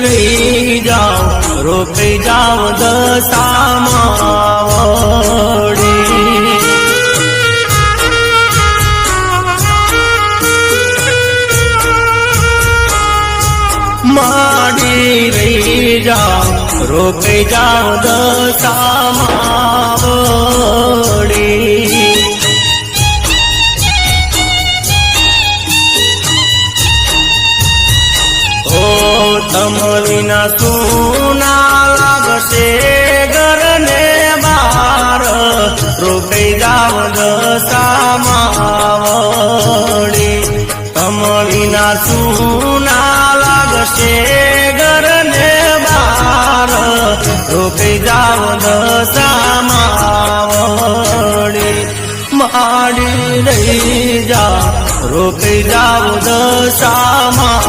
રહી જાઓ રોકાઈ જાઓ દશામાં વળી માડી રહી જાઓ રોકાઈ જાઓ દશામાં વળી તમ વિના સુના લાગશે ઘરને બાર રોકાઈ જાવ દશામાં વળી તમ વિના સુના લાગશે ઘરને બાર રોકાઈ જાવ દશામાં વળી માડી રહી જા રોકાઈ જાવ દશામાં